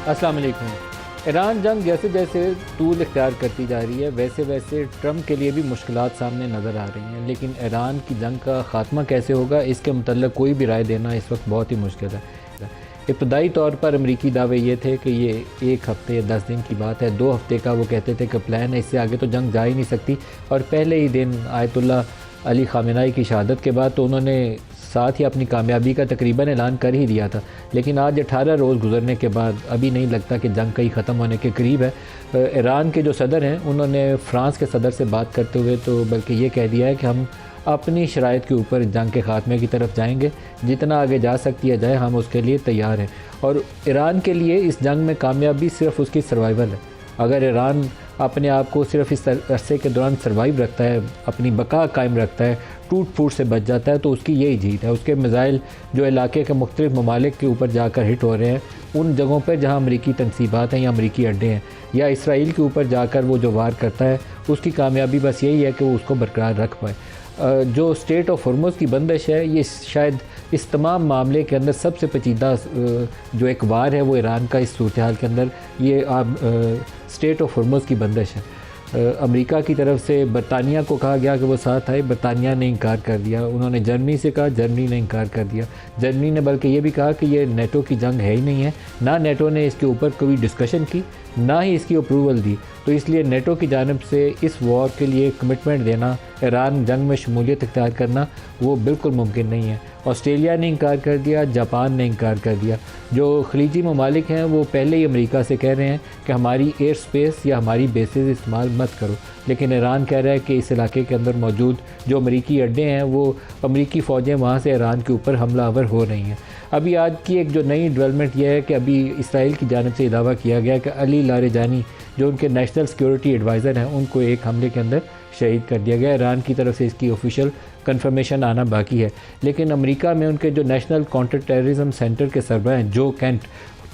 अस्सलाम वालेकुम। ईरान जंग जैसे जैसे तूल इख्तियार करती जा रही है वैसे वैसे ट्रंप के लिए भी मुश्किलात सामने नज़र आ रही हैं, लेकिन ईरान की जंग का ख़ात्मा कैसे होगा इसके मतलब कोई भी राय देना इस वक्त बहुत ही मुश्किल है। इब्तदाई तौर पर अमरीकी दावे ये थे कि ये 1 हफ़्ते या 10 दिन की बात है, 2 हफ़्ते का वो कहते थे कि प्लान है, इससे आगे तो जंग जा ही नहीं सकती। और पहले ही दिन आयतुल्ला अली ख़ामेनी की शहादत के बाद तो उन्होंने साथ ही अपनी कामयाबी का तकरीबन ऐलान कर ही दिया था, लेकिन आज 18 रोज़ गुजरने के बाद अभी नहीं लगता कि जंग कहीं ख़त्म होने के करीब है। ईरान के जो सदर हैं उन्होंने फ़्रांस के सदर से बात करते हुए तो बल्कि ये कह दिया है कि हम अपनी शराइत के ऊपर जंग के ख़ात्मे की तरफ जाएंगे, जितना आगे जा सकती है जाए, हम उसके लिए तैयार हैं। और ईरान के लिए इस जंग में कामयाबी सिर्फ़ उसकी सर्वाइवल है। अगर ईरान अपने आप को सिर्फ इस अरसे के दौरान सर्वाइव रखता है, अपनी बका कायम रखता है, टूट फूट से बच जाता है, तो उसकी यही जीत है। उसके मिज़ाइल जो इलाके के मुख्तलिफ ममालिक के ऊपर जाकर हिट हो रहे हैं, उन जगहों पर जहाँ अमरीकी तनसीबात हैं या अमरीकी अड्डे हैं, या इसराइल के ऊपर जाकर वो जो वार करता है, उसकी कामयाबी बस यही है कि वो उसको बरकरार रख पाए। जो स्टेट ऑफ हॉर्मुज़ की बंदिश है, ये शायद इस तमाम मामले के अंदर सबसे पेचीदा जो एक वार है वो ईरान का इस सूरत हाल के अंदर ये स्टेट ऑफ हॉर्मुज़ की बंदिश है। अमेरिका की तरफ से बरतानिया को कहा गया कि वो साथ आए, बरतानिया ने इनकार कर दिया। उन्होंने जर्मनी से कहा, जर्मनी ने इनकार कर दिया। जर्मनी ने बल्कि ये भी कहा कि ये नेटो की जंग है ही नहीं है, ना नेटो ने इसके ऊपर कोई डिस्कशन की, ना ही इसकी अप्रूवल दी। तो इसलिए नेटो की जानिब से इस वॉर के लिए कमिटमेंट देना, ईरान जंग में शमूलियत इख्तियार करना, वो बिल्कुल मुमकिन नहीं है। ऑस्ट्रेलिया ने इनकार कर दिया, जापान ने इनकार कर दिया। जो खलीजी ममालिक हैं वो पहले ही अमेरिका से कह रहे हैं कि हमारी एयर स्पेस या हमारी बेसिस इस्तेमाल मत करो, लेकिन ईरान कह रहा है कि इस इलाके के अंदर मौजूद जो अमरीकी अड्डे हैं वो अमरीकी फ़ौजें वहाँ से ईरान के ऊपर हमलावर हो रही हैं। अभी आज की एक जो नई डेवलपमेंट यह है कि अभी इसराइल की जानिब से दावा किया गया कि अली लारेजानी जो उनके नेशनल सिक्योरिटी एडवाइज़र हैं, उनको एक हमले के अंदर शहीद कर दिया गया। ईरान की तरफ से इसकी ऑफिशियल कंफर्मेशन आना बाकी है, लेकिन अमेरिका में उनके जो नेशनल काउंटर टेररिज्म सेंटर के सरबराह हैं, जो कैंट,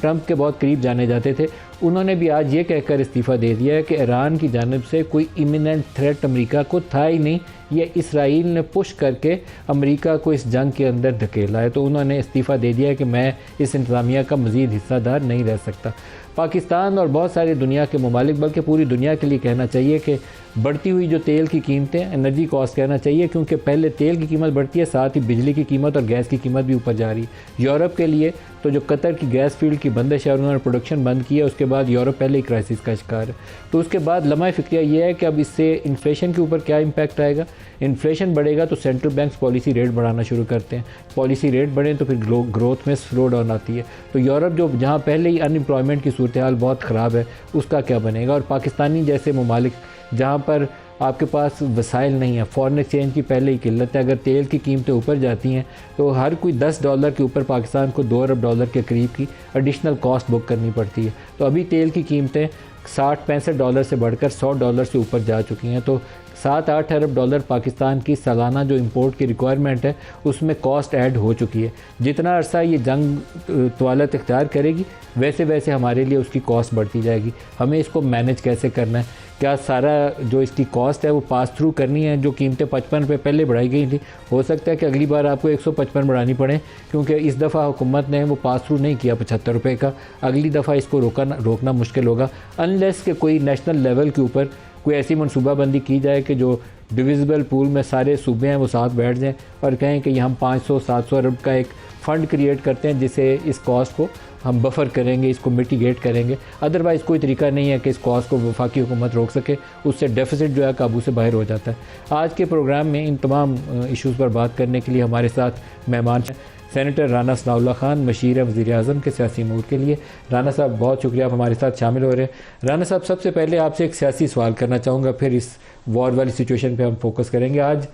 ट्रंप के बहुत करीब जाने जाते थे, उन्होंने भी आज ये कहकर इस्तीफ़ा दे दिया है कि ईरान की जानिब से कोई इमिनेंट थ्रेट अमेरिका को था ही नहीं, ये इसराइल ने पुश करके अमेरिका को इस जंग के अंदर धकेला है। तो उन्होंने इस्तीफ़ा दे दिया है कि मैं इस इंतज़ामिया का मज़ीद हिस्सादार नहीं रह सकता। पाकिस्तान और बहुत सारी दुनिया के ममालिक, बल्कि पूरी दुनिया के लिए कहना चाहिए कि बढ़ती हुई जो तेल की कीमतें, एनर्जी कॉस्ट कहना चाहिए, क्योंकि पहले तेल की कीमत बढ़ती है, साथ ही बिजली की कीमत और गैस की कीमत भी ऊपर जा रही है। यूरोप के लिए तो जो कतर की गैस फील्ड की बंदिश है और उन्होंने प्रोडक्शन बंद की है, उसके बाद यूरोप पहले ही क्राइसिस का शिकार है। तो उसके बाद लम्हा फ़िक्रिया ये है कि अब इससे इन्फ्लेशन के ऊपर क्या इम्पैक्ट आएगा। इन्फ्लेशन बढ़ेगा तो सेंट्रल बैंक्स पॉलिसी रेट बढ़ाना शुरू करते हैं, पॉलिसी रेट बढ़ें तो फिर ग्रोथ में स्लो डाउन आती है। तो यूरोप जो जहाँ पहले ही अनएम्प्लॉयमेंट की सूरत हाल बहुत ख़राब है, उसका क्या बनेगा। और पाकिस्तानी जैसे ममालिक जहाँ पर आपके पास वसाइल नहीं है, फॉरेन एक्सचेंज की पहले ही किल्लत है, अगर तेल की कीमतें ऊपर जाती हैं तो हर कोई $10 के ऊपर पाकिस्तान को $2 अरब के करीब की एडिशनल कॉस्ट बुक करनी पड़ती है। तो अभी तेल की कीमतें $60-65 से बढ़कर $100 से ऊपर जा चुकी हैं। तो $7-8 अरब पाकिस्तान की सालाना जो इंपोर्ट की रिक्वायरमेंट है उसमें कॉस्ट ऐड हो चुकी है। जितना अरसा ये जंग तवालत इख्तियार करेगी वैसे वैसे हमारे लिए उसकी कॉस्ट बढ़ती जाएगी। हमें इसको मैनेज कैसे करना है, क्या सारा जो इसकी कॉस्ट है वो पास थ्रू करनी है। जो कीमतें 55 रुपये पहले बढ़ाई गई थी, हो सकता है कि अगली बार आपको 155 बढ़ानी पड़े, क्योंकि इस दफ़ा हुकूमत ने वो पास थ्रू नहीं किया 75 रुपये का। अगली दफ़ा इसको रोकना मुश्किल होगा, अनलेस के कोई नेशनल लेवल के ऊपर कोई ऐसी मनसूबाबंदी की जाए कि जो डिविजिबल पूल में सारे सूबे हैं वो साथ बैठ जाएं और कहें कि हम 500-700 अरब का एक फ़ंड क्रिएट करते हैं जिसे इस कॉस्ट को हम बफ़र करेंगे, इसको मिटिगेट करेंगे। अदरवाइज़ कोई तरीका नहीं है कि इस कॉस्ट को वफाकी हुकूमत रोक सके, उससे डेफिसिट जो है काबू से बाहर हो जाता है। आज के प्रोग्राम में इन तमाम इशूज़ पर बात करने के लिए हमारे साथ मेहमान हैं सेनेटर राना सनाउल्लाह खान, मशीर वज़ीर-ए-आज़म के सियासी अमूर के लिए। राना साहब बहुत शुक्रिया आप हमारे साथ शामिल हो रहे हैं। राना साहब, सबसे पहले आपसे एक सियासी सवाल करना चाहूँगा, फिर इस वॉर वाली सिचुएशन पे हम फोकस करेंगे। आज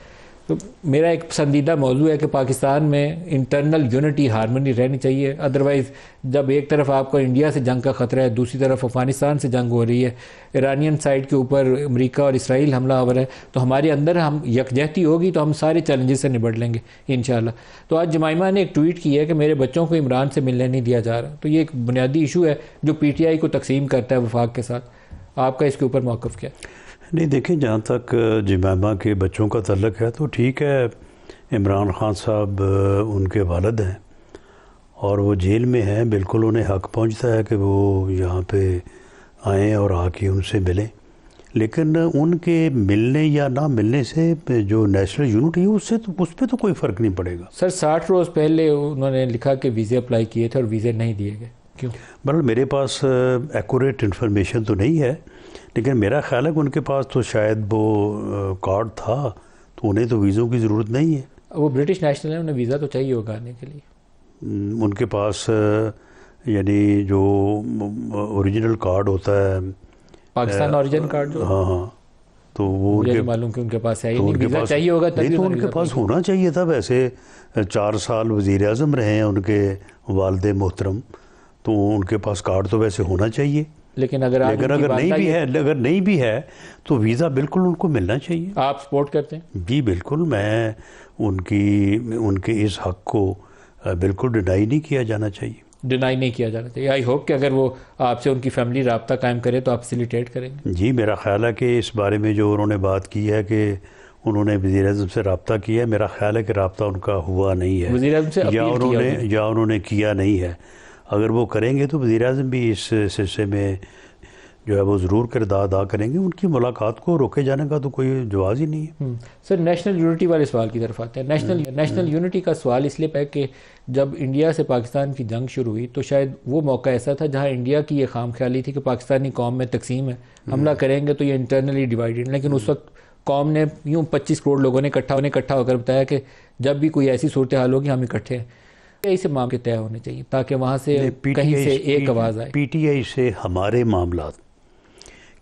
तो मेरा एक पसंदीदा मौजू है कि पाकिस्तान में इंटरनल यूनिटी, हारमोनी रहनी चाहिए। अदरवाइज़ जब एक तरफ आपको इंडिया से जंग का ख़तरा है, दूसरी तरफ अफ़गानिस्तान से जंग हो रही है, ईरानियन साइड के ऊपर अमेरिका और इसराइल हमलावर है, तो हमारे अंदर हम यकजहती होगी तो हम सारे चैलेंजेस से निपट लेंगे इंशाल्लाह। तो आज जमाइमा ने एक ट्वीट की है कि मेरे बच्चों को इमरान से मिलने नहीं दिया जा रहा। तो ये एक बुनियादी इशू है जो PTI को तकसीम करता है वफाक के साथ। आपका इसके ऊपर मौक़िफ़ क्या है? नहीं, देखिए, जहाँ तक जमाइमा के बच्चों का तल्लुक़ है तो ठीक है, इमरान ख़ान साहब उनके वालिद हैं और वो जेल में हैं, बिल्कुल उन्हें हक पहुंचता है कि वो यहाँ पे आएँ और आके उनसे मिलें। लेकिन उनके मिलने या ना मिलने से जो नेशनल यूनिटी है उससे तो उस पर तो कोई फ़र्क नहीं पड़ेगा। सर 60 रोज़ पहले उन्होंने लिखा कि वीज़े अप्लाई किए थे और वीज़े नहीं दिए गए, क्यों? मतलब मेरे पास एक्यूरेट इन्फॉर्मेशन तो नहीं है, लेकिन मेरा ख्याल है कि उनके पास तो शायद वो कार्ड था, तो उन्हें तो वीज़ों की ज़रूरत नहीं है। वो ब्रिटिश नेशनल है, उन्हें वीज़ा तो चाहिए होगा आने के लिए। उनके पास यानी जो ओरिजिनल कार्ड होता है, पाकिस्तान ओरिजिन कार्ड जो, हाँ हाँ, तो वो मुझे उनके नहीं मालूम कि उनके पास है ही तो नहीं, उनके वीज़ा पास चाहिए होगा तभी नहीं, तो उन्होंने उनके वीज़ा पास अप्लाई होना चाहिए था। वैसे 4 साल वज़ीर आज़म रहे हैं उनके वालिद मोहतरम, तो उनके पास कार्ड तो वैसे होना चाहिए। किया। लेकिन अगर आप लेकिन उनकी अगर नहीं वालदा भी ये- है, अगर नहीं भी है तो वीज़ा बिल्कुल उनको मिलना चाहिए। आप सपोर्ट करते हैं? जी बिल्कुल, मैं उनके इस हक़ को बिल्कुल डिनाई नहीं किया जाना चाहिए। डिनाई नहीं किया जाना चाहिए। आई होप कि अगर वो आपसे उनकी फैमिली राब्ता कायम करे तो आप फैसिलिटेट करेंगे। जी मेरा ख्याल है कि इस बारे में जो उन्होंने बात की है कि उन्होंने वज़ीर आज़म से रब्ता किया है, मेरा ख्याल है कि रब्ता उनका हुआ नहीं है, वज़ीर आज़म से या उन्होंने किया नहीं है। अगर वो करेंगे तो वज़ीर आज़म भी इस सिलसिले में जो है वो ज़रूर किरदार अदा करेंगे। उनकी मुलाकात को रोके जाने का तो कोई जवाब ही नहीं है। सर नेशनल यूनिटी वाले सवाल की तरफ आते हैं। नेशनल यूनिटी का सवाल इसलिए है कि जब इंडिया से पाकिस्तान की जंग शुरू हुई तो शायद वो मौका ऐसा था जहां इंडिया की ये खाम ख्याली थी कि पाकिस्तानी कौम में तकसीम है, हमला करेंगे तो ये इंटरनली डिवाइडेड। लेकिन उस वक्त कौम ने यूँ 25 करोड़ लोगों ने इकट्ठा होकर बताया कि जब भी कोई ऐसी सूरत हाल होगी हम इकट्ठे हैं। ऐसे मामले तय होने चाहिए ताकि वहाँ से कहीं से एक आवाज़ आए। PTI से हमारे मामला,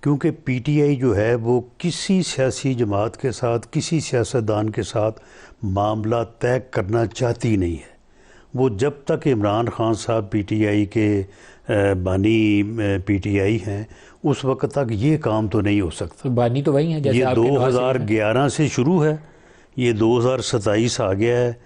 क्योंकि PTI जो है वो किसी सियासी जमात के साथ, किसी सियासतदान के साथ मामला तय करना चाहती नहीं है। वो जब तक इमरान खान साहब PTI के बानी PTI हैं उस वक्त तक ये काम तो नहीं हो सकता। तो बानी तो वही है जैसे ये आपके नवाज शरीफ हैं। 2011 से शुरू है, ये 2027 आ गया है,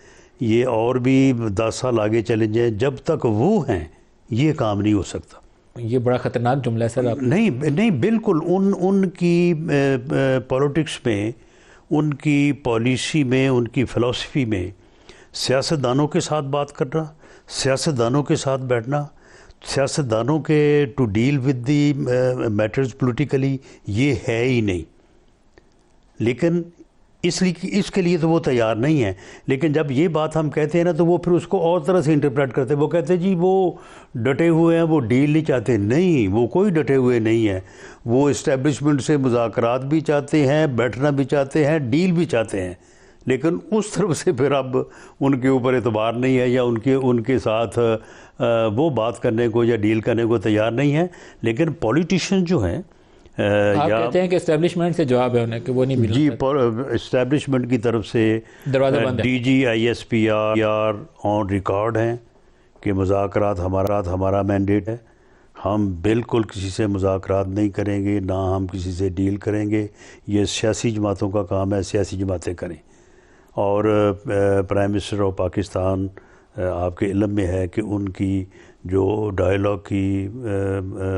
ये और भी 10 साल आगे चले जाए, जब तक वो हैं ये काम नहीं हो सकता। ये बड़ा ख़तरनाक जुमला है सर आप। नहीं बिल्कुल, उनकी पॉलिटिक्स में, उनकी पॉलिसी में, उनकी फ़िलासफ़ी में सियासतदानों के साथ बात करना, सियासतदानों के साथ बैठना, सियासतदानों के to deal with the matters politically, ये है ही नहीं। लेकिन इसके लिए तो वो तैयार नहीं है। लेकिन जब ये बात हम कहते हैं ना तो वो फिर उसको और तरह से इंटरप्रेट करते हैं। वो कहते हैं जी वो डटे हुए हैं, वो डील नहीं चाहते। नहीं, वो कोई डटे हुए नहीं है। वो इस्टेब्लिशमेंट से मुज़ाकरात भी चाहते हैं, बैठना भी चाहते हैं, डील भी चाहते हैं, लेकिन उस तरफ से फिर अब उनके ऊपर एतबार नहीं है या उनके साथ वो बात करने को या डील करने को तैयार नहीं है। लेकिन पॉलिटिशियन जो हैं आप कहते हैं कि एस्टेब्लिशमेंट से जवाब है उन्हें कि वो नहीं मिला। जी, इस्टेब्लिशमेंट की तरफ से दरवाज़ा बंद है। DG ISPR ऑन रिकॉर्ड हैं कि मुज़ाकरात हमारा मैंडेट है, हम बिल्कुल किसी से मुज़ाकरात नहीं करेंगे, ना हम किसी से डील करेंगे। ये सियासी जमातों का काम है, सियासी जमातें करें। और प्राइम मिनिस्टर ऑफ पाकिस्तान आपके इल्म में है कि उनकी जो डायलॉग की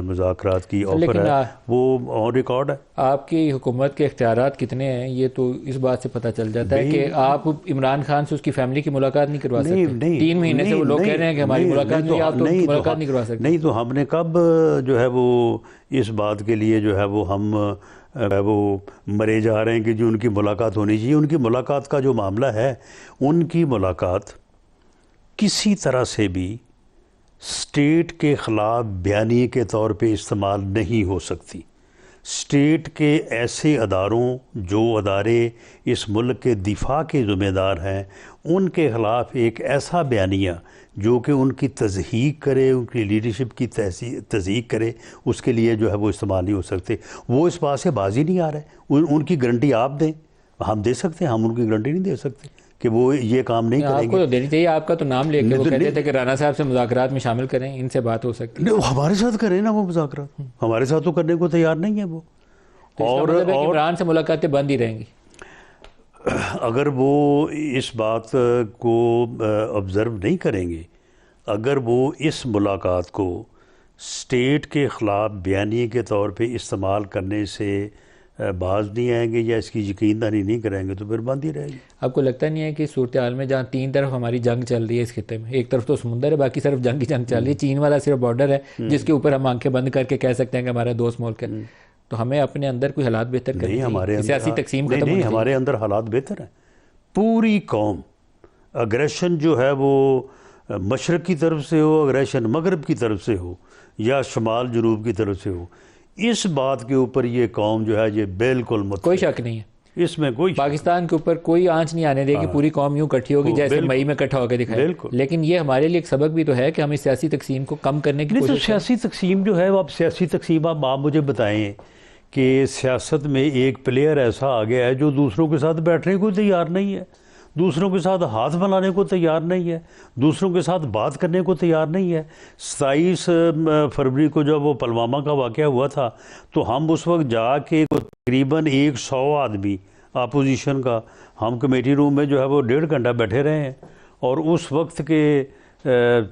मुज़ाकरात की ऑफ़र है वो ऑन रिकॉर्ड है। आपकी हुकूमत के इख्तियारात कितने हैं ये तो इस बात से पता चल जाता है कि आप इमरान खान से उसकी फैमिली की मुलाकात नहीं करवा सकते। नहीं, 3 महीने से वो लोग कह रहे हैं कि हमारी मुलाकात नहीं, आप तो मुलाकात नहीं करवा सकते। नहीं तो हमने कब जो है वो इस बात के लिए जो है वो हम वो मरे जा रहे हैं कि जो उनकी मुलाकात होनी चाहिए। उनकी मुलाकात का जो मामला है, उनकी मुलाकात किसी तरह से भी स्टेट के ख़िलाफ़ बयानी के तौर पे इस्तेमाल नहीं हो सकती। स्टेट के ऐसे अदारों जो अदारे इस मुल्क के दिफा के ज़िम्मेदार हैं, उनके ख़िलाफ़ एक ऐसा बयानिया जो कि उनकी तज़हीक करे, उनकी लीडरशिप की तज़हीक करे, उसके लिए जो है वो इस्तेमाल नहीं हो सकते। वो इस बात से बाजी नहीं आ रहे। उनकी गारंटी आप दें, हम दे सकते हैं, हम उनकी गारंटी नहीं दे सकते कि वो ये काम नहीं करेंगे। आपको तो देनी चाहिए। आपका तो नाम लेके वो कहते थे कि राना साहब से मुज़ाकरात में शामिल करें, इनसे बात हो सकती है। हमारे साथ करें ना वो मुज़ाकरात, हमारे साथ तो करने को तैयार नहीं है वो। तो और इमरान से मुलाकातें बंद ही रहेंगी अगर वो इस बात को ऑब्ज़र्व नहीं करेंगे, अगर वो इस मुलाकात को स्टेट के ख़िलाफ़ बयानी के तौर पे इस्तेमाल करने से बाज नहीं आएंगे या इसकी यकीनदानी नहीं कराएंगे तो फिर बंद ही रहेगी। आपको लगता नहीं है कि सूरत हाल में जहाँ तीन तरफ हमारी जंग चल रही है इस खिते में, एक तरफ तो समुंदर है, बाकी सिर्फ जंग की जंग चल रही है, चीन वाला सिर्फ बॉर्डर है जिसके ऊपर हम आंखें बंद करके कह सकते हैं कि हमारा दोस्त मुल्क है, तो हमें अपने अंदर कोई हालात बेहतर करने हमारे सियासी तकसीम खत्म नहीं, हमारे अंदर हालात बेहतर हैं। पूरी कौम अग्रेशन जो है वो मशरक़ की तरफ से हो, अग्रेशन मगरब की तरफ से हो या शुमाल जनूब की तरफ से हो, इस बात के ऊपर ये कौम जो है ये बिल्कुल कोई शक नहीं है, इसमें कोई पाकिस्तान के ऊपर कोई आंच नहीं आने देगी, पूरी कौम यूं इकट्ठी होगी जैसे मई में इकट्ठा होकर दिखाए। लेकिन ये हमारे लिए एक सबक भी तो है कि हमें सियासी तकसीम को कम करने की कोशिश। सियासी तकसीम जो है वो, आप सियासी तकसीम आप मुझे बताएं कि सियासत में एक प्लेयर ऐसा आ गया है जो दूसरों के साथ बैठने को तैयार नहीं है, दूसरों के साथ हाथ मिलाने को तैयार नहीं है, दूसरों के साथ बात करने को तैयार नहीं है। 27 फरवरी को जब वो पुलवामा का वाक़या हुआ था तो हम उस वक्त जाके तकरीबन 100 आदमी अपोजिशन का, हम कमेटी रूम में जो है वो 1.5 घंटा बैठे रहे हैं और उस वक्त के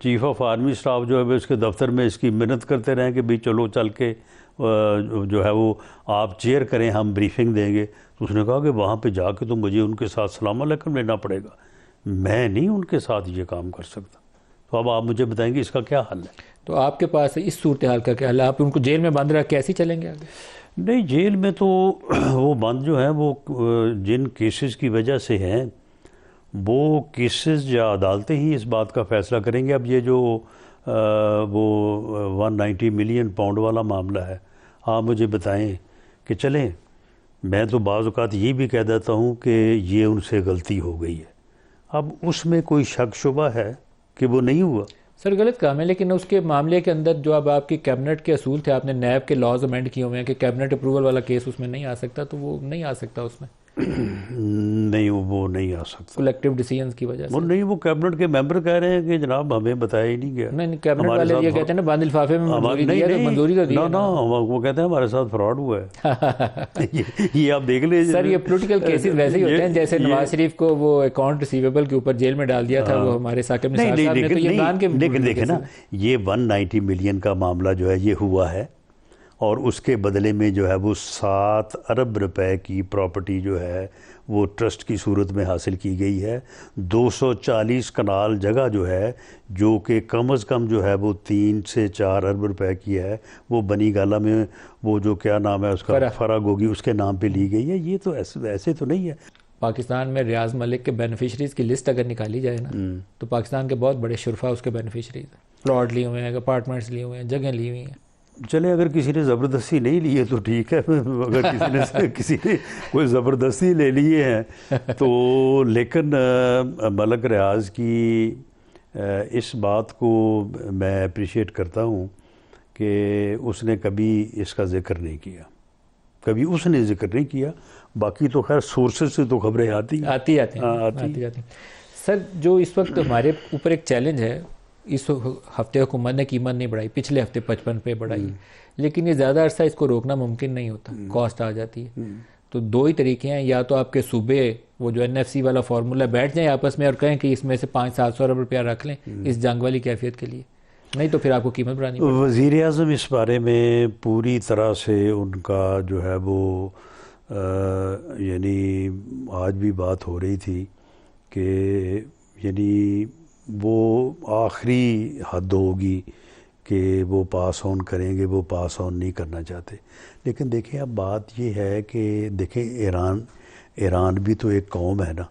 चीफ़ ऑफ आर्मी स्टाफ जो है उसके दफ्तर में इसकी मिन्नत करते रहे कि भाई चलो चल के जो है वो आप चेयर करें, हम ब्रीफिंग देंगे। तो उसने कहा कि वहाँ पे जाके तो मुझे उनके साथ सलाम अलैकुम लेना पड़ेगा, मैं नहीं उनके साथ ये काम कर सकता। तो अब आप मुझे बताएंगे इसका क्या हल है? तो आपके पास इस सूरत हाल का क्या हल है? आप उनको जेल में बंद रख के ऐसे ही चलेंगे आगे? नहीं, जेल में तो वो बंद जो है वो जिन केसेस की वजह से हैं वो केसेस या अदालतें ही इस बात का फ़ैसला करेंगे। अब ये जो वो 190 मिलियन पाउंड वाला मामला है, आप मुझे बताएं कि चलें, मैं तो बाज़ औक़ात ये भी कह देता हूँ कि ये उनसे गलती हो गई है। अब उसमें कोई शक शुबा है कि वो नहीं हुआ? सर गलत काम है, लेकिन उसके मामले के अंदर जो अब आपकी कैबिनेट के असूल थे, आपने नैब के लॉज अमेंड किए हुए हैं कि कैबिनेट अप्रूवल वाला केस उसमें नहीं आ सकता, तो वो नहीं आ सकता उसमें। नहीं, वो नहीं आ सकता कलेक्टिव डिसीजंस की वजह से। वो नहीं, वो कैबिनेट के मेंबर कह रहे हैं कि जनाब हमें बताया ही नहीं गया। नहीं, कैबिनेट वाले ये कहते हैं ना बंद लिफाफे में मंजूरी दी है, तो मंजूरी तो दी है ना, वो कहते हैं हमारे साथ फ्रॉड हुआ है। ये आप देख लीजिए सर, ये पॉलिटिकल केसेस वैसे ही होते हैं जैसे नवाज शरीफ को वो अकाउंट रिसीवेबल के ऊपर जेल में डाल दिया था वो हमारे साकिब निसार साहब ने, तो ये इमरान के। लेकिन देखें ना, ये 190 मिलियन का मामला जो है ये हुआ है और उसके बदले में जो है वो 7 अरब रुपए की प्रॉपर्टी जो है वो ट्रस्ट की सूरत में हासिल की गई है। 240 कनाल जगह जो है जो कि कम अज़ कम जो है वो 3 से 4 अरब रुपए की है, वो बनी गाला में वो जो क्या नाम है उसका, फरागोगी, उसके नाम पे ली गई है। ये तो ऐसे तो नहीं है। पाकिस्तान में रियाज मलिक के बेनिफिशरीज़ की लिस्ट अगर निकाली जाए ना तो पाकिस्तान के बहुत बड़े शुरफा उसके बेनिफिशरीज़ हैं। प्लॉट लिए हुए हैं, अपार्टमेंट्स लिए हुए हैं, जगह ली हुई हैं। चले, अगर किसी ने ज़बरदस्ती नहीं ली है तो ठीक है, अगर किसी ने कोई ज़बरदस्ती ले लिए हैं तो लेकिन मलक रियाज की इस बात को मैं अप्रिशिएट करता हूँ कि उसने कभी इसका ज़िक्र नहीं किया, कभी उसने ज़िक्र नहीं किया। बाकी तो खैर सोर्सेज से तो खबरें आती हैं। सर, जो इस वक्त हमारे ऊपर एक चैलेंज है, इस हफ्ते हुकूमत ने कीमत नहीं बढ़ाई, पिछले हफ्ते 55 पे बढ़ाई, लेकिन ये ज़्यादा अरसा इसको रोकना मुमकिन नहीं होता, कॉस्ट आ जाती है। तो दो ही तरीके हैं, या तो आपके सूबे वो जो NFC वाला फार्मूला बैठ जाएं आपस में और कहें कि इसमें से 500-700 अरब रुपया रख लें इस जंग वाली कैफियत के लिए, नहीं तो फिर आपको कीमत बढ़ानी पड़ेगी। वज़ीर आज़म इस बारे में पूरी तरह से उनका जो है वो यानी आज भी बात हो रही थी कि यानी वो आखिरी हद होगी कि वो पास ऑन करेंगे, वो पास ऑन नहीं करना चाहते। लेकिन देखें, अब बात ये है कि देखें, ईरान भी तो एक कौम है ना।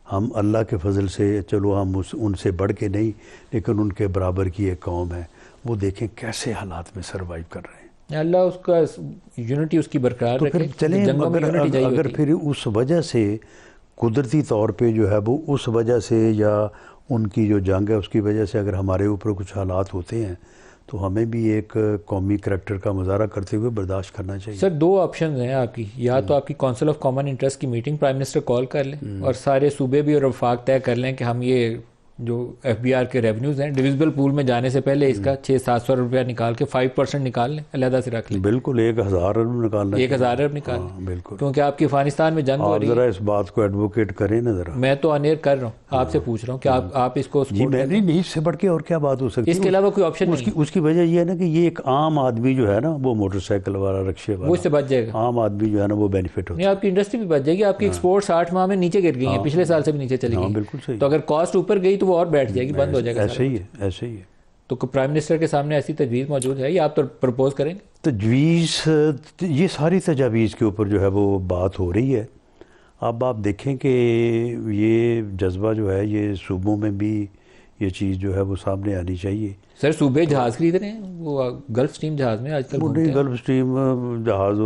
हम अल्लाह के फजल से, चलो हम उनसे बढ़ के नहीं, लेकिन उनके बराबर की एक कौम है। वो देखें कैसे हालात में सर्वाइव कर रहे हैं। अल्लाह उसका यूनिटी उसकी बरकरार तो फिर चलें, अगर फिर उस वजह से कुदरती तौर पे जो है वो उस वजह से या उनकी जो जंग है उसकी वजह से अगर हमारे ऊपर कुछ हालात होते हैं तो हमें भी एक कौमी करैक्टर का मुजाहरा करते हुए बर्दाश्त करना चाहिए। सर, दो ऑप्शन हैं आपकी, या तो आपकी काउंसिल ऑफ कॉमन इंटरेस्ट की मीटिंग प्राइम मिनिस्टर कॉल कर लें और सारे सूबे भी और वफाक तय कर लें कि हम ये जो FBR के रेवेन्यूज़ हैं, डिविजिबल पूल में जाने से पहले इसका 600-700 रुपया निकाल के 5% निकाल लें, अलहदा से रख लें। बिल्कुल 1000 अरब निकालना, 1000 अरब निकाल लें, बिल्कुल। क्योंकि आपकी अफगानिस्तान में जंग हो रही है। जरा इस बात को एडवोकेट करें ना जरा। मैं तो अनेर कर रहा हूँ, आपसे पूछ रहा हूँ कि आप इसको जी, मैं नहीं, इससे बढ़ के और क्या बात हो सकती है? इसके अलावा कोई ऑप्शन नहीं। उसकी वजह ये है ना कि ये एक आम आदमी जो है ना, वो मोटरसाइकिल वाला, रिक्शे वाला, वो इससे बच जाएगा। आम आदमी जो है ना वो बेनिफिट होता नहीं, आपकी इंडस्ट्री भी बच जाएगी। आपकी एक्सपोर्ट 60 माह में नीचे गिर गई है, पिछले साल से भी नीचे चली गई। बिल्कुल सही। तो अगर कॉस्ट ऊपर गई तो वो और बैठ जाएगी, बंद हो जाएगा। ऐसे ही है, ऐसे ही है। तो प्राइम मिनिस्टर के सामने ऐसी तजवीज़ मौजूद है, या आप तो प्रपोज करेंगे? तजवीज़, ये सारी तजावीज़ के ऊपर जो है वो बात हो रही है। अब आप देखें कि ये जज्बा जो है ये सूबों में भी ये चीज़ जो है वो सामने आनी चाहिए। सर सूबे जहाज़ खरीद रहे हैं, वो गल्फ स्ट्रीम जहाज़ में आजकल घूमते हैं। गल्फ स्ट्रीम जहाज़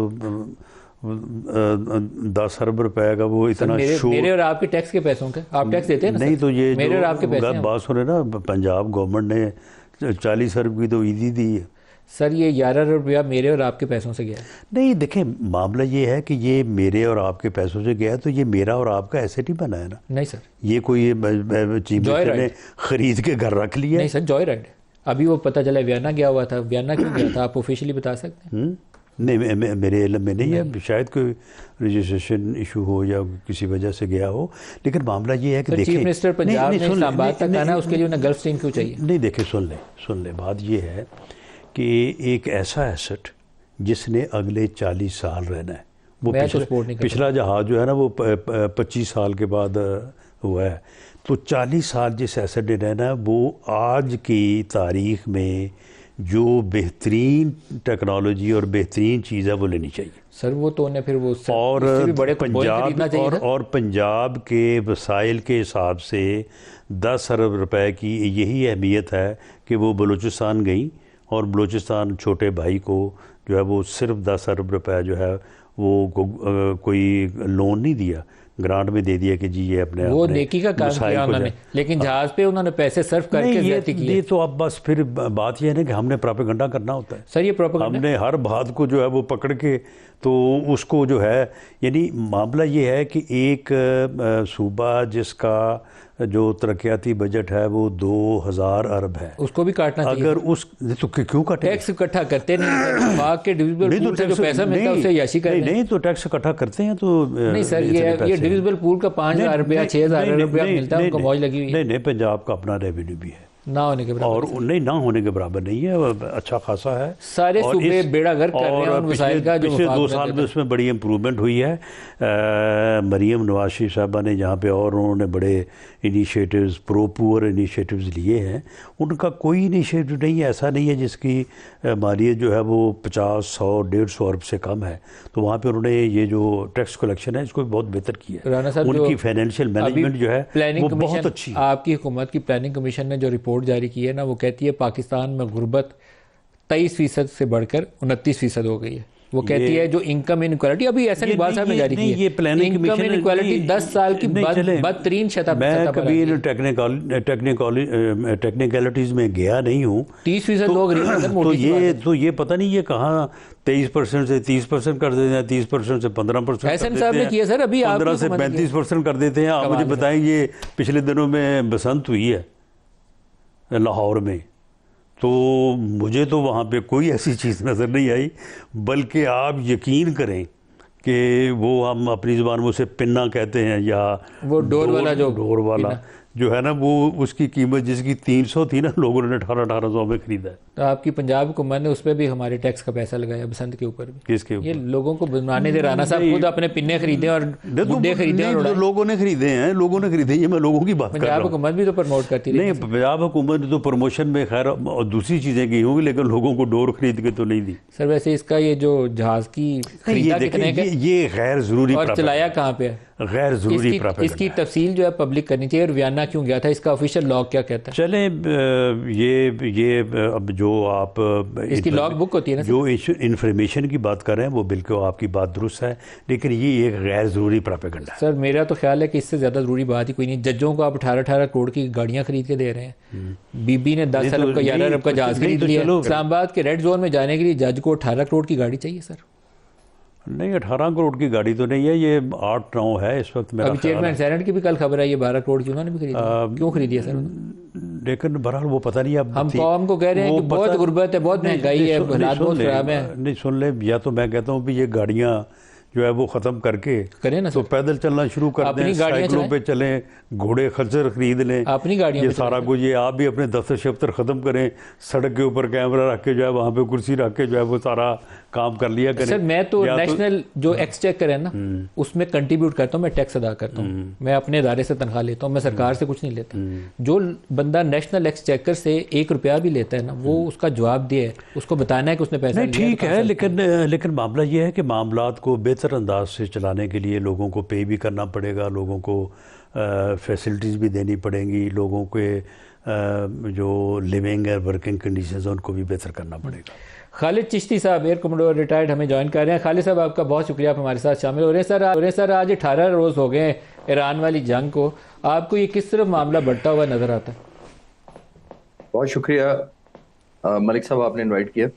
10 अरब रुपए का वो इतना मेरे और आपके टैक्स के पैसों का आप टैक्स देते हैं ना? नहीं, तो ये मेरे और आपके पैसे बात सुने ना, पंजाब गवर्नमेंट ने 40 अरब की तो ईदी दी है। सर ये 11 अरब रुपया मेरे और आपके पैसों से गया है। नहीं देखें, मामला ये है कि ये मेरे और आपके पैसों से गया है, तो ये मेरा और आपका एसेट ही बना है ना। नहीं सर, ये कोई चीफ मिनिस्टर ने खरीद के घर रख लिया। नहीं सर, जॉय राइड। अभी वो पता चला वियना गया हुआ था। वियना क्यों गया था, आप ऑफिशियली बता सकते हैं? नहीं, मेरे इल्म में नहीं है, शायद कोई रजिस्ट्रेशन इशू हो या किसी वजह से गया हो। लेकिन मामला ये है कि चीफ मिनिस्टर पंजाब ने इस्लामाबाद तक आना, उसके लिए उन्हें गल्फ स्ट्रीम क्यों चाहिए? नहीं देखे, सुन ले, बात ये है कि एक ऐसा एसेट जिसने अगले 40 साल रहना है, वो पिछला जहाज जो है ना वो 25 साल के बाद हुआ है, तो 40 साल जिस एसेट ने रहना है वो आज की तारीख में जो बेहतरीन टेक्नोलॉजी और बेहतरीन चीज़ है वो लेनी चाहिए। सर वो तो उन्हें फिर वो और पंजाब के वसाइल के हिसाब से 10 अरब रुपए की यही अहमियत है कि वो बलूचिस्तान गई और बलूचिस्तान छोटे भाई को जो है वो सिर्फ 10 अरब रुपए जो है वो कोई लोन नहीं दिया, ग्रांट में दे दिया कि जी ये अपने वो नेकी का काम किया उन्होंने, लेकिन जहाज पे उन्होंने पैसे सर्व करके ज्यादती की। ये तो अब बस फिर बात ये है ना कि हमने प्रोपेगेंडा करना होता है। सर ये प्रोपेगेंडा, हमने हर बात को जो है वो पकड़ के तो उसको जो है, यानी मामला ये है कि एक सूबा जिसका जो तरक्याती बजट है वो 2000 अरब है, उसको भी काटना चाहिए। अगर उस तो क्यों काटे? टैक्स इकट्ठा करते नहीं, पाक के डिविजिबल पूल से जो पैसा मिलता है उससे याशी करते हैं। नहीं तो टैक्स इकट्ठा करते हैं तो नहीं सर, ये डिविजिबल पूल का 5000 रुपया 6000 रुपया मिलता है, उनको मौज लगी हुई है। नहीं, पंजाब का अपना रेवेन्यू भी है, ना होने के बराबर, और नहीं ना होने के बराबर नहीं है, अच्छा खासा है। सारे सूबे बेड़ा गर्क कर रहे हैं उन वसाइल का। पिछले 2 साल में उसमें बड़ी इम्प्रूवमेंट हुई है। मरीम नवाज शरीफ साहबा ने जहाँ पे और उन्होंने बड़े इनिशिएटिव्स, प्रो पुअर इनिशिएटिव्स लिए हैं, उनका कोई इनिशिएटिव नहीं है ऐसा नहीं है जिसकी मालियत जो है वो 50, 100, 150 अरब से कम है। तो वहाँ पे उन्होंने ये जो टैक्स कलेक्शन है इसको बहुत बेहतर किया है। उनकी फाइनेंशियल मैनेजमेंट जो है वो बहुत अच्छी है। आपकी हुकूमत की प्लानिंग कमीशन ने जो रिपोर्ट जारी की है ना, वो कहती है पाकिस्तान में गुर्बत 23% से बढ़कर 29% हो गई है। वो कहती है जो इनकम इनक्वालिटी, अभी ऐसा नहीं बाल साहब ने जारी की है, ये प्लानिंग इनकम इनक्वालिटी 10 साल की बदतरीन सतह पर। मैं कभी टेक्निकलिटीज में गया नहीं हूँ। 30% लोग तो ये पता नहीं ये कहाँ 23% से 30% कर देते हैं, 30% से 15% एहसन साहब ने किया सर, अभी 15 से 35% कर देते हैं। आप मुझे बताएं, ये पिछले दिनों में बसंत हुई है लाहौर में, तो मुझे तो वहाँ पे कोई ऐसी चीज़ नज़र नहीं आई, बल्कि आप यकीन करें कि वो हम अपनी ज़ुबान में उसे पिन्ना कहते हैं, या वो डोर वाला जो है ना, वो उसकी कीमत जिसकी 300 थी ना, लोगों ने 1800 में खरीदा है। तो आपकी पंजाब हुकूमत ने उस पर भी हमारे टैक्स का पैसा लगाया, बसंत के ऊपर भी। किसके ऊपर? ये लोगों को बनाने दे, राना साहब खुद अपने पिन्ने खरीदे और गुड्डे खरीदे और लोगों ने खरीदे हैं, लोगों ने खरीदे। ये मैं लोगों की बात कर रहा हूँ। पंजाब हुकूमत भी तो प्रमोट करती है। नहीं, पंजाब हुकूमत ने तो प्रमोशन में खैर और दूसरी चीज़ें की होंगी, लेकिन लोगों को डोर खरीद के तो नहीं दी। सर वैसे इसका ये जो जहाज़ की खरीदा कितने का, ये गैर जरूरी और चलाया कहाँ पे है, गैर जरूरी इसकी तफसील जो है पब्लिक करनी चाहिए। और वियना क्यों गया था, इसका ऑफिशियल लॉग क्या कहता है? चले ये अब जो आप इसकी लॉग बुक होती है ना, जो इन्फॉर्मेशन की बात कर रहे हैं वो बिल्कुल आपकी बात दुरुस्त है, लेकिन ये एक गैर जरूरी प्रोपेगेंडा है। सर मेरा तो ख्याल है कि इससे ज़्यादा ज़रूरी बात ही कोई नहीं। जजों को आप 18-18 करोड़ की गाड़ियाँ खरीद के दे रहे हैं। बीबी ने 10 अरब का 11 अरब का जहाज खरीद लिया। इस्लामाबाद के रेड जोन में जाने के लिए जज को 18 करोड़ की गाड़ी चाहिए सर। नहीं, 18 करोड़ की गाड़ी तो नहीं है, ये 8-9 है इस वक्त मेरा अभी ख्याल चेयरमैन है। सेनेट की भी कल खबर आई है 12 करोड़ की उन्होंने भी खरीदी। क्यों खरीदी है सर उन्होंने? लेकिन बहरहाल वो पता नहीं, अब हम थी कौम को कह रहे हैं वो कि बहुत पता गुर्बत है, बहुत नहीं, महंगाई नहीं, है, नहीं, हालात सुन बहुत ले, खराब है। नहीं सुन ले, या तो मैं कहता हूँ भी ये गाड़ियाँ जो है वो ख़त्म करके करें ना तो सर, पैदल चलना शुरू कर अपनी दें, गाड़ियाँ साइकिलों चलाएं, पे चलें, घोड़े खच्चर खरीद लें, अपनी गाड़ियों ये पे सारा चलाएं। कुछ, ये आप भी अपने दफ्तर शफ्तर ख़त्म करें, सड़क के ऊपर कैमरा रख के जो है वहाँ पे कुर्सी रख के जो है वो सारा काम कर लिया करें। सर मैं तो या नेशनल जो एक्सचेकर है ना उसमें कंट्रीब्यूट करता हूँ, मैं टैक्स अदा करता हूँ, मैं अपने इदारे से तनख्वाह लेता हूँ, मैं सरकार से कुछ नहीं लेता। जो बंदा नेशनल एक्सचेकर से 1 रुपया भी लेता है ना, वो उसका जवाब दिए, उसको बताना है कि उसने पैसा नहीं लिया ठीक तो है, लेकिन मामला ये है कि मामलात को बेहतर अंदाज से चलाने के लिए लोगों को पे भी करना पड़ेगा, लोगों को फैसिलिटीज़ भी देनी पड़ेंगी, लोगों के जो लिविंग और वर्किंग कंडीशंस हैं उनको भी बेहतर करना पड़ेगा। खालिद चिश्ती साहब एयर कमोडोर रिटायर्ड हमें ज्वाइन कर रहे हैं। खालिद साहब आपका बहुत शुक्रिया, आप हमारे साथ शामिल हो रहे हैं। सर आज 18 रोज़ हो गए ईरान वाली जंग को, आपको ये किस तरह मामला बढ़ता हुआ नजर आता है? बहुत शुक्रिया मलिक साहब, आपने इनवाइट किया।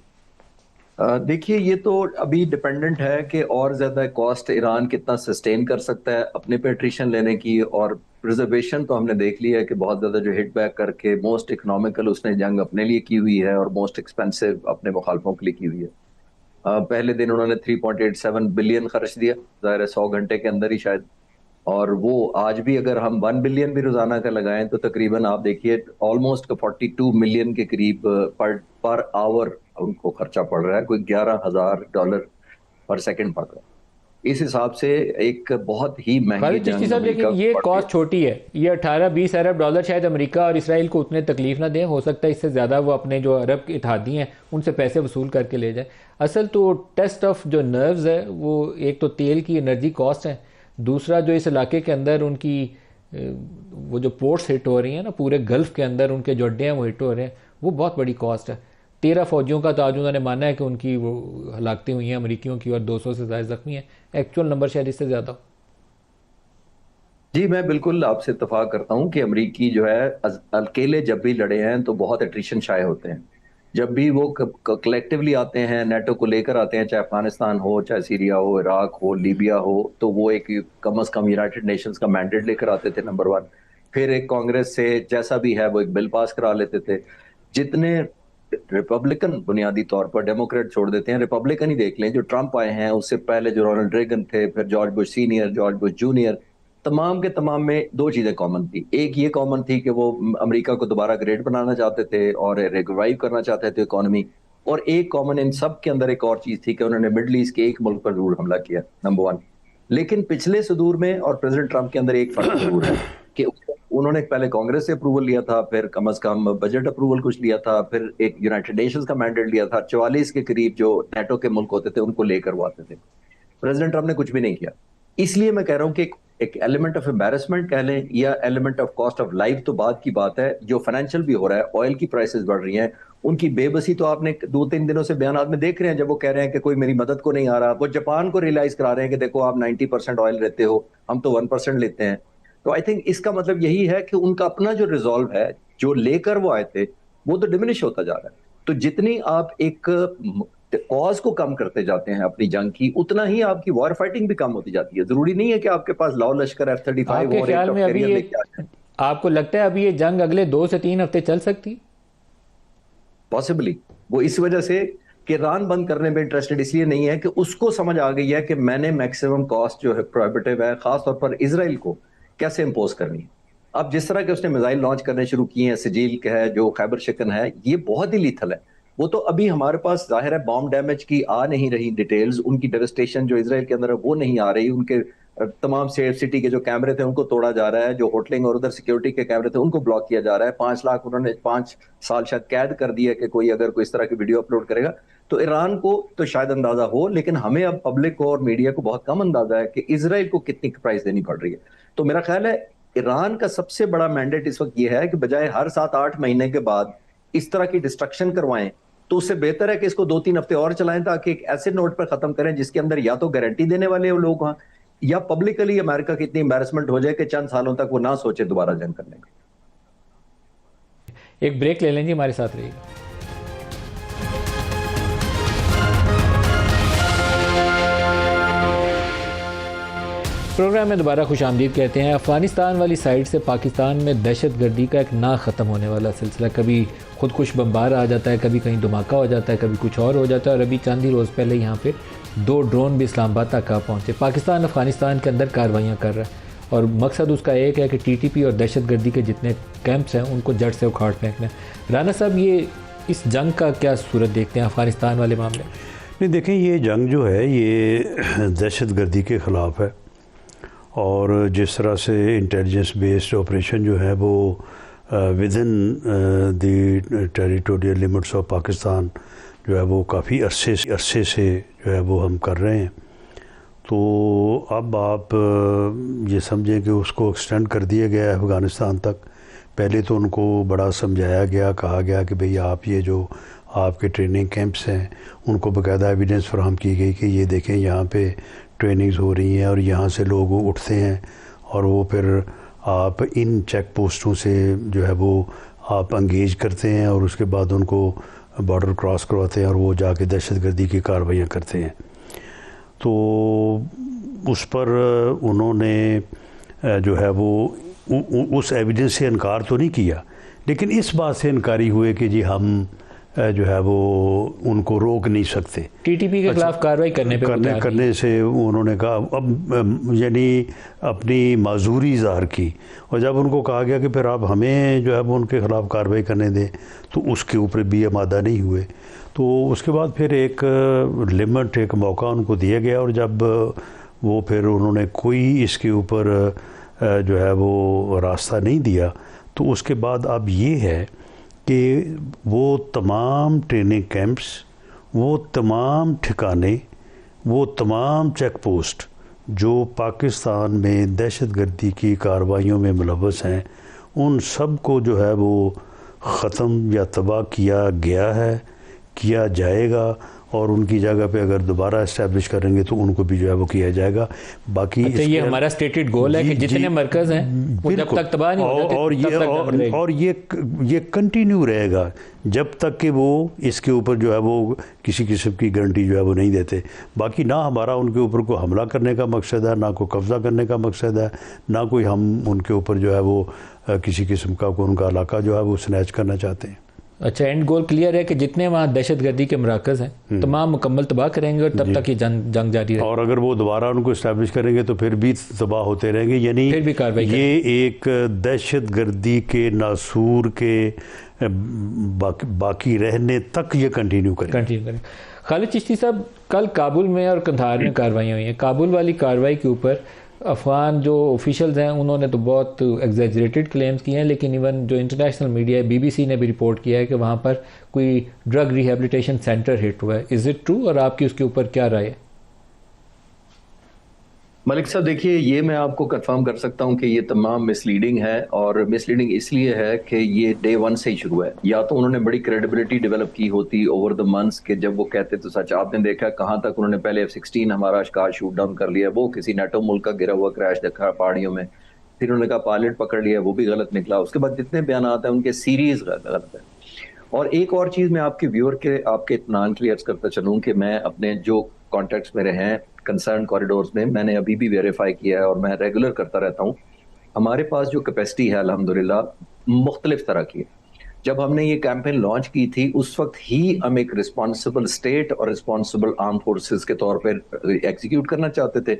देखिए, ये तो अभी डिपेंडेंट है कि और ज्यादा कॉस्ट ईरान कितना सस्टेन कर सकता है अपने पे अट्रिशन लेने की, और प्रिजर्वेशन तो हमने देख लिया है कि बहुत ज्यादा जो हिट बैक करके मोस्ट इकोनॉमिकल उसने जंग अपने लिए की हुई है और मोस्ट एक्सपेंसिव अपने मुखालफों के लिए की हुई है। पहले दिन उन्होंने 3.87 बिलियन खर्च दिया, ज़ाहिर है 100 घंटे के अंदर ही शायद। और वो आज भी अगर हम 1 बिलियन भी रोजाना का लगाएं तो तकरीबन आप देखिए ऑलमोस्ट 42 मिलियन के करीब पर पर आवर उनको खर्चा पड़ रहा है, कोई $11,000 पर सेकंड पड़ रहा है। इस हिसाब से एक बहुत ही महंगी खालिद चिश्ती जंग साहब, अमेरिका लेकिन ये को पड़ रही कॉस्ट छोटी है, ये 18-20 अरब डॉलर शायद अमेरिका और इसराइल को उतने तकलीफ ना दें, हो सकता है इससे ज़्यादा वो अपने जो अरब के इत्तेहादी हैं उनसे पैसे वसूल करके ले जाए। असल तो टेस्ट ऑफ जो नर्व्स है वो एक तो तेल की एनर्जी कॉस्ट है, दूसरा जो इस इलाके के अंदर उनकी वो जो पोर्ट्स हिट हो रही हैं ना, पूरे गल्फ के अंदर उनके जो अड्डे हैं वो हिट हो रहे हैं, वो बहुत बड़ी कॉस्ट है। 13 फौजियों का तो आज उन्होंने माना है कि उनकी वो हलाकतें हुई हैं अमरीकियों की, और 200 से ज़्यादा जख्मी हैं। एक्चुअल नंबर शायद इससे ज़्यादा हो। जी, मैं बिल्कुल आपसे इत्तेफाक करता हूं कि अमरीकी जो है अकेले जब भी लड़े हैं तो बहुत एट्रिशन शाये होते हैं। जब भी वो कलेक्टिवली आते हैं, नेटो को लेकर आते हैं, चाहे अफगानिस्तान हो, चाहे सीरिया हो, इराक हो, लीबिया हो, तो वो एक कम अज कम यूनाइटेड नेशंस का मैंडेट लेकर आते थे, नंबर 1। फिर एक कांग्रेस से जैसा भी है वो एक बिल पास करा लेते थे। जितने रिपब्लिकन बुनियादी तौर पर, डेमोक्रेट छोड़ देते हैं, रिपब्लिकन ही देख लें, जो ट्रंप आए हैं उससे पहले जो रोनाल्ड रेगन थे, फिर George Bush senior, George Bush junior, तमाम के तमाम में 2 चीजें कॉमन थी। एक ये कॉमन थी कि वो अमेरिका को दोबारा ग्रेट बनाना चाहते थे और रिवाइव करना चाहते थे इकोनॉमी। और एक कॉमन इन सब के अंदर एक और चीज थी कि उन्होंने मिडल ईस्ट के एक मुल्क पर जरूर हमला किया, नंबर 1। लेकिन पिछले सुदूर में और प्रेसिडेंट ट्रंप के अंदर एक फर्क जरूर है कि उन्होंने पहले कांग्रेस से अप्रूवल लिया था, फिर कम अज कम बजट अप्रूवल कुछ लिया था, फिर एक यूनाइटेड नेशंस का मैंडेट लिया था, 44 के करीब जो नेटो के मुल्क होते थे उनको लेकर वो आते थे। प्रेसिडेंट ट्रंप ने कुछ भी नहीं किया। इसलिए मैं कह रहा हूं कि एक एलिमेंट ऑफ एम्बेरसमेंट कह लें या element of cost of life तो बात की बात है, जो फाइनेंशियल भी हो रहा है, ऑयल की प्राइसेस बढ़ रही हैं, उनकी बेबसी तो आपने 2-3 दिनों से बयान में देख रहे हैं, जब वो कह रहे हैं कि कोई मेरी मदद को नहीं आ रहा। वो जापान को रियलाइज करा रहे हैं कि देखो आप 90% ऑयल लेते हो, हम तो 1% लेते हैं। तो आई थिंक इसका मतलब यही है कि उनका अपना जो रिजॉल्व है, जो लेकर वो आए थे, वो तो डिमिनिश होता जा रहा है। तो जितनी आप एक कॉज को कम करते जाते हैं अपनी जंग की, उतना ही आपकी वॉर फाइटिंग भी कम होती जाती है। जरूरी नहीं है कि आपके पास लाओ लश्कर F-35 आपके और ख्याल में अभी ये, लेके आ जाए। आपको लगता है अभी ये जंग अगले 2 से 3 हफ्ते चल सकती? पॉसिबली। वो इस वजह से कि ईरान बंद करने में इंटरेस्टेड इसलिए नहीं है कि उसको समझ आ गई है कि मैंने मैक्सिमम कॉस्ट जो है प्रोहिबिटिव है, खासतौर पर इजराइल को कैसे इंपोज करनी है। अब जिस तरह के उसने मिसाइल लॉन्च करने शुरू किए हैं, सिजील का है, जो खैबर शिकन है, ये बहुत ही लीथल है। वो तो अभी हमारे पास जाहिर है बॉम्ब डैमेज की आ नहीं रही डिटेल्स, उनकी डेवस्टेशन जो इजराइल के अंदर है वो नहीं आ रही, उनके तमाम सेफ सिटी के जो कैमरे थे उनको तोड़ा जा रहा है, जो होटलिंग और उधर सिक्योरिटी के कैमरे थे उनको ब्लॉक किया जा रहा है। 5 लाख उन्होंने 5 साल शायद कैद कर दिया कि कोई अगर कोई इस तरह की वीडियो अपलोड करेगा। तो ईरान को तो शायद अंदाजा हो, लेकिन हमें अब पब्लिक को और मीडिया को बहुत कम अंदाजा है कि इजराइल को कितनी प्राइस देनी पड़ रही है। तो मेरा ख्याल है ईरान का सबसे बड़ा मैंडेट इस वक्त यह है कि बजाय हर 7-8 महीने के बाद इस तरह की डिस्ट्रक्शन करवाएं, तो उससे बेहतर है कि इसको 2-3 हफ्ते और चलाएं, ताकि एक ऐसे नोट पर खत्म करें जिसके अंदर या तो गारंटी देने वाले वो लोग, वहां या पब्लिकली अमेरिका की इतनी एम्बैरेसमेंट हो जाए कि चंद सालों तक वो ना सोचे दोबारा जंग करने का। एक ब्रेक ले लेंगे, हमारे साथ रहिएगा। प्रोग्राम में दोबारा खुश आमदीद कहते हैं। अफ़गानिस्तान वाली साइड से पाकिस्तान में दहशत गर्दी का एक ना ख़त्म होने वाला सिलसिला, कभी खुदकुश बम्बार आ जाता है, कभी कहीं धमाका हो जाता है, कभी कुछ और हो जाता है। और अभी चंद ही रोज़ पहले यहाँ पे 2 ड्रोन भी इस्लामाबाद तक आ पहुँचे। पाकिस्तान अफ़गानिस्तान के अंदर कार्रवाइयाँ कर रहा है और मकसद उसका एक है कि TTP और दहशत गर्दी के जितने कैंप्स हैं उनको जड़ से उखाड़ फेंकना। राना साहब, ये इस जंग का क्या सूरत देखते हैं अफ़गानिस्तान वाले मामले? नहीं, देखें, ये जंग जो है ये दहशत गर्दी के ख़िलाफ़ है और जिस तरह से इंटेलिजेंस बेस्ड ऑपरेशन जो है वो with in the territorial limits of Pakistan जो है वो काफ़ी अरसे से जो है वो हम कर रहे हैं। तो अब आप ये समझें कि उसको एक्सटेंड कर दिया गया है अफ़गानिस्तान तक। पहले तो उनको बड़ा समझाया गया, कहा गया कि भाई आप ये जो आपके ट्रेनिंग कैंप्स हैं उनको बाकायदा एविडेंस फराहम की गई कि ये देखें यहाँ पे ट्रेनिंग्स हो रही हैं और यहाँ से लोग उठते हैं और वो फिर आप इन चेक पोस्टों से जो है वो आप इंगेज करते हैं और उसके बाद उनको बॉर्डर क्रॉस करवाते हैं और वो जाके दहशतगर्दी की कार्रवाइयाँ करते हैं। तो उस पर उन्होंने जो है वो उस एविडेंस से इनकार तो नहीं किया, लेकिन इस बात से इनकारी हुए कि जी हम जो है वो उनको रोक नहीं सकते। TTP के खिलाफ कार्रवाई करने से उन्होंने कहा, अब यानी अपनी माजूरी ज़ाहिर की। और जब उनको कहा गया कि फिर आप हमें जो है वो उनके ख़िलाफ़ कार्रवाई करने दें तो उसके ऊपर भी आमादा नहीं हुए। तो उसके बाद फिर एक लिमिट, एक मौका उनको दिया गया और जब वो फिर उन्होंने कोई इसके ऊपर जो है वो रास्ता नहीं दिया तो उसके बाद अब ये है कि वो तमाम ट्रेनिंग कैंप्स, वो तमाम ठिकाने, वो तमाम चेक पोस्ट जो पाकिस्तान में दहशतगर्दी की कार्रवाइयों में मुलव्वस हैं उन सब को जो है वो ख़त्म या तबाह किया गया है, किया जाएगा और उनकी जगह पे अगर दोबारा इस्टेब्लिश करेंगे तो उनको भी जो है वो किया जाएगा। बाकी ये हमारा स्टेटेड गोल है कि जितने मरकज़ हैं वो जब तक तबाह नहीं हो जाते और ये कंटिन्यू रहेगा जब तक कि वो इसके ऊपर जो है वो किसी किस्म की गारंटी जो है वो नहीं देते। बाकी ना हमारा उनके ऊपर कोई हमला करने का मकसद है, ना कोई कब्ज़ा करने का मकसद है, ना कोई हम उनके ऊपर जो है वो किसी किस्म का उनका इलाका जो है वो स्नैच करना चाहते हैं। अच्छा, एंड गोल क्लियर है कि जितने वहाँ दहशतगर्दी के मराकज़ हैं तमाम मुकम्मल तबाह करेंगे और तब तक ये जंग जारी रहेगी। और अगर वो दोबारा उनको इस्टेब्लिश करेंगे तो फिर भी तबाह होते रहेंगे, यानी फिर भी कार्रवाई ये एक दहशतगर्दी के नासूर के बाकी रहने तक ये कंटिन्यू करें। खालिद चिश्ती साहब, कल काबुल में और कंधार में कार्रवाइयाँ हुई हैं। काबुल वाली कार्रवाई के ऊपर अफ़गान जो ऑफिशियल्स हैं उन्होंने तो बहुत एग्जैजरेटेड क्लेम्स किए हैं, लेकिन इवन जो इंटरनेशनल मीडिया है, BBC ने भी रिपोर्ट किया है कि वहाँ पर कोई ड्रग रिहेबिलिटेशन सेंटर हिट हुआ है। इज़ इट ट्रू और आपकी उसके ऊपर क्या राय है? मलिक साहब, देखिए, ये मैं आपको कंफर्म कर सकता हूँ कि ये तमाम मिसलीडिंग है और मिसलीडिंग इसलिए है कि ये डे 1 से ही शुरू है। या तो उन्होंने बड़ी क्रेडिबिलिटी डेवलप की होती ओवर द मंथ्स के जब वो कहते तो सच। आपने देखा कहाँ तक उन्होंने पहले F-16 हमारा शिकार शूट डाउन कर लिया, वो किसी नेटो मुल्क का गिरा हुआ क्रैश देखा पहाड़ियों में। फिर उन्होंने कहा पायलट पकड़ लिया, वो भी गलत निकला। उसके बाद जितने बयान आते हैं उनके सीरीज गलत है। और एक और चीज़ मैं आपके व्यूअर के आपके इत्मीनान के लिए अर्ज करता चलूँ कि मैं अपने जो कॉन्टैक्ट्स मेरे हैं कंसर्न कॉरिडोर्स में, मैंने अभी भी वेरीफाई किया है और मैं रेगुलर करता रहता हूँ। हमारे पास जो कैपेसिटी है अल्हम्दुलिल्लाह मुख्तलिफ तरह की है। जब हमने ये कैंपेन लॉन्च की थी उस वक्त ही हम एक रिस्पॉन्सिबल स्टेट और रिस्पॉन्सिबल आर्म फोर्सेस के तौर पर एग्जीक्यूट करना चाहते थे।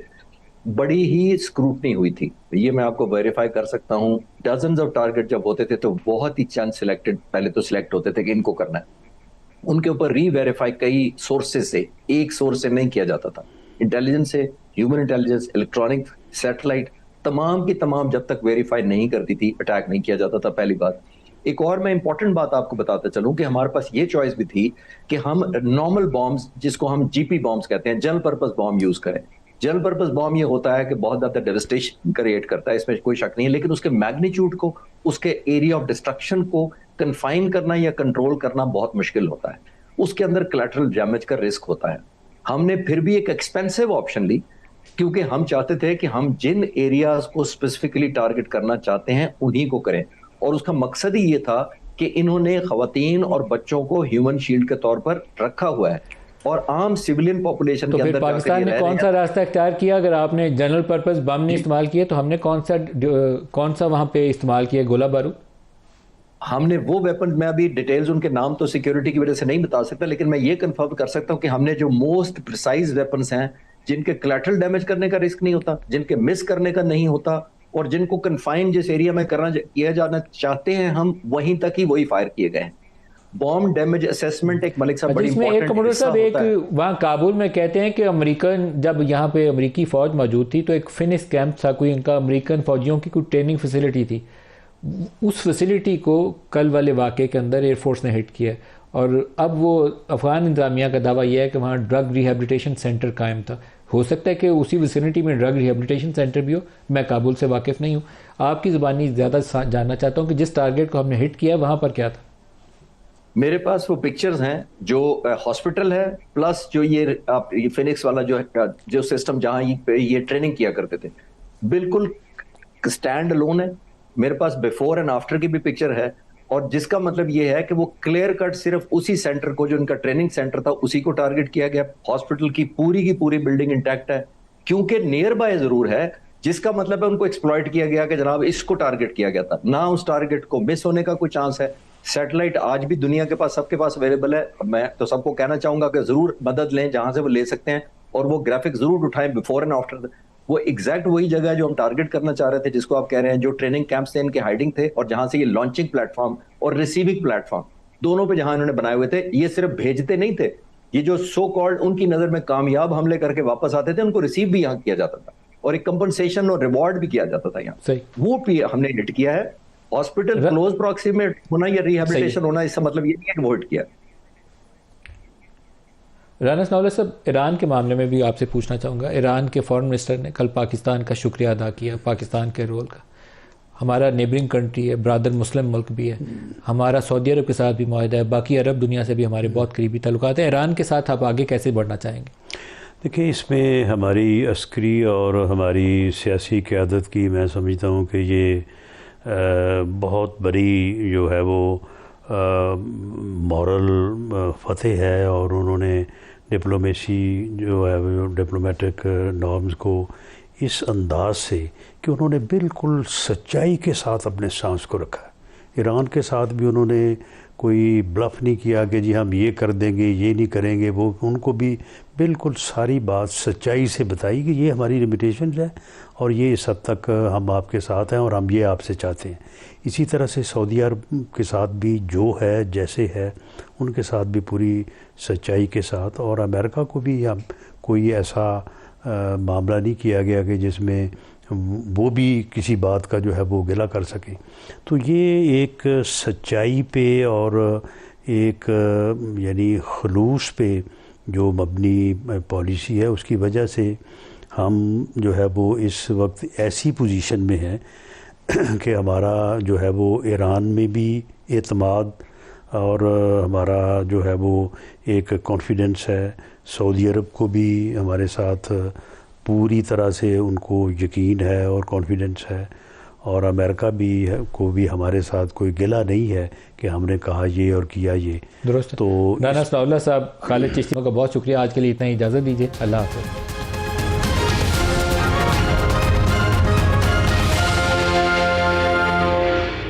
बड़ी ही स्क्रूटनी हुई थी, ये मैं आपको वेरीफाई कर सकता हूँ। डजन्स ऑफ टारगेट जब होते थे तो बहुत ही चंद सिलेक्टेड पहले तो सिलेक्ट होते थे कि इनको करना है। उनके ऊपर री-वेरीफाई कई सोर्सेज से, एक सोर्स से नहीं किया जाता था। इंटेलिजेंस से, ह्यूमन इंटेलिजेंस, इलेक्ट्रॉनिक, सैटेलाइट, तमाम की तमाम जब तक वेरीफाई नहीं करती थी अटैक नहीं किया जाता था। पहली बात। एक और मैं इंपॉर्टेंट बात आपको बताता चलूं कि हमारे पास ये चॉइस भी थी कि हम नॉर्मल बॉम्ब्स, जिसको हम GP बॉम्ब्स कहते हैं, जनरल पर्पस बॉम्ब यूज करें। जनरल पर्पस बॉम्ब ये होता है कि बहुत ज्यादा डेवस्टेशन क्रिएट करता है, इसमें कोई शक नहीं है, लेकिन उसके मैग्नीट्यूड को, उसके एरिया ऑफ डिस्ट्रक्शन को कन्फाइन करना या कंट्रोल करना बहुत मुश्किल होता है। उसके अंदर कोलैटरल डैमेज का रिस्क होता है। हमने फिर भी एक एक्सपेंसिव ऑप्शन ली क्योंकि हम चाहते थे कि हम जिन एरियाज को स्पेसिफिकली टारगेट करना चाहते हैं उन्हीं को करें। और उसका मकसद ही ये था कि इन्होंने खवातीन और बच्चों को ह्यूमन शील्ड के तौर पर रखा हुआ है। और आम सिविलियन पॉपुलेशन तो के फिर अंदर पाकिस्तान ने कौन सा रास्ता इख्तियार किया? अगर आपने जनरल पर्पस बम नहीं इस्तेमाल किए तो हमने कौन सा वहां पे इस्तेमाल किया, गोला बारूद? हमने वो वेपन, मैं अभी डिटेल्स उनके नाम तो सिक्योरिटी की वजह से नहीं बता सकता, लेकिन मैं ये कंफर्म कर सकता हूं कि हमने जो मोस्ट प्रिसाइज वेपन्स हैं, जिनके कोलैटरल डैमेज करने का रिस्क नहीं होता, जिनके मिस करने का नहीं होता, और जिनको कन्फाइन जिस एरिया में किया जाना चाहते हैं हम, वहीं तक ही वही फायर किए गए हैं। बॉम्ब डैमेज असेसमेंट एक मलिक साहब बड़ी इसमें एक इंपॉर्टेंट कमोडोर हिस्सा साहब, एक होता है। वहाँ काबुल में कहते हैं कि अमेरिकन, जब यहाँ पे अमेरिकी फौज मौजूद थी तो एक फिनिश कैंप था, कोई इनका अमेरिकन फौजियों की कोई ट्रेनिंग फैसिलिटी थी, उस फैसिलिटी को कल वाले वाक़े के अंदर एयरफोर्स ने हिट किया। और अब वो अफगान इंतजामिया का दावा यह है कि वहाँ ड्रग रिहेबिलिटेशन सेंटर कायम था। हो सकता है कि उसी विसिनिटी में ड्रग रिहेबिलिटेशन सेंटर भी हो, मैं काबुल से वाकिफ़ नहीं हूँ। आपकी ज़बानी ज़्यादा जानना चाहता हूँ कि जिस टारगेट को हमने हिट किया वहाँ पर क्या था? मेरे पास वो पिक्चर्स हैं जो हॉस्पिटल है, प्लस जो ये फिनिक्स वाला जो सिस्टम जहां ये ट्रेनिंग किया करते थे, बिल्कुल स्टैंड अलोन है। मेरे पास बिफोर एंड आफ्टर की भी पिक्चर है, और जिसका मतलब ये है कि वो क्लियर कट सिर्फ उसी सेंटर को, जो इनका ट्रेनिंग सेंटर था, उसी को टारगेट किया गया। हॉस्पिटल की पूरी बिल्डिंग इंटैक्ट है, क्योंकि नियर बाय जरूर है, जिसका मतलब है उनको एक्सप्लॉइट किया गया कि जनाब इसको टारगेट किया गया था ना, उस टारगेट को मिस होने का कोई चांस है। सैटेलाइट आज भी दुनिया के पास, सबके पास अवेलेबल है। मैं तो सबको कहना चाहूंगा कि जरूर मदद लें जहां से वो ले सकते हैं, और वो ग्राफिक जरूर उठाएं बिफोर एंड आफ्टर। वो एग्जैक्ट वही जगह है जो हम टारगेट करना चाह रहे थे, जिसको आप कह रहे हैं, जो ट्रेनिंग कैंप्स थे इनके हाइडिंग थे, और जहां से ये लॉन्चिंग प्लेटफॉर्म और रिसीविंग प्लेटफॉर्म दोनों पे जहां इन्होंने बनाए हुए थे। ये सिर्फ भेजते नहीं थे, ये जो सो कॉल्ड उनकी नजर में कामयाब हमले करके वापस आते थे, उनको रिसीव भी यहाँ किया जाता था, और एक कंपनसेशन और रिवॉर्ड भी किया जाता था यहाँ। सही। वो भी हमने हिट किया है। हॉस्पिटल क्लोज प्रॉक्सिमेट होना या रिहेबिलिटेशन होना, इसका मतलब ये नहीं है कि वो हिट किया। राना सनाउल्लाह साहब, ईरान के मामले में भी आपसे पूछना चाहूँगा। ईरान के फॉरेन मिनिस्टर ने कल पाकिस्तान का शुक्रिया अदा किया, पाकिस्तान के रोल का। हमारा नेबरिंग कंट्री है, ब्रादर मुस्लिम मुल्क भी है, हमारा सऊदी अरब के साथ भी मुआहदा है, बाकी अरब दुनिया से भी हमारे बहुत करीबी ताल्लुकात हैं। ईरान के साथ आप आगे कैसे बढ़ना चाहेंगे? देखिए, इसमें हमारी अस्करी और हमारी सियासी क़यादत की, मैं समझता हूँ कि ये बहुत बड़ी जो है वो मॉरल फतेह है, और उन्होंने डिप्लोमेसी जो है वो डिप्लोमेटिक नॉर्म्स को इस अंदाज से कि उन्होंने बिल्कुल सच्चाई के साथ अपने स्टांस को रखा है। ईरान के साथ भी उन्होंने कोई ब्लफ नहीं किया कि जी हम ये कर देंगे, ये नहीं करेंगे, वो उनको भी बिल्कुल सारी बात सच्चाई से बताई कि ये हमारी लिमिटेशंस है, और ये इस हद तक हम आपके साथ हैं, और हम ये आपसे चाहते हैं। इसी तरह से सऊदी अरब के साथ भी जो है जैसे है, उनके साथ भी पूरी सच्चाई के साथ, और अमेरिका को भी हम कोई ऐसा मामला नहीं किया गया कि जिसमें वो भी किसी बात का जो है वो गिला कर सकें। तो ये एक सच्चाई पे और एक यानी खलूस पे जो मबनी पॉलिसी है, उसकी वजह से हम जो है वो इस वक्त ऐसी पोजीशन में हैं कि हमारा जो है वो ईरान में भी एतमाद और हमारा जो है वो एक कॉन्फिडेंस है। सऊदी अरब को भी हमारे साथ पूरी तरह से उनको यकीन है और कॉन्फिडेंस है, और अमेरिका भी को भी हमारे साथ कोई गिला नहीं है कि हमने कहा ये और किया ये। दुरुस्त। तो राना सनाउल्लाह साहब, खालिद चिश्ती का बहुत शुक्रिया। आज के लिए इतना ही, इजाज़त दीजिए। अल्लाह हाफ़िज़।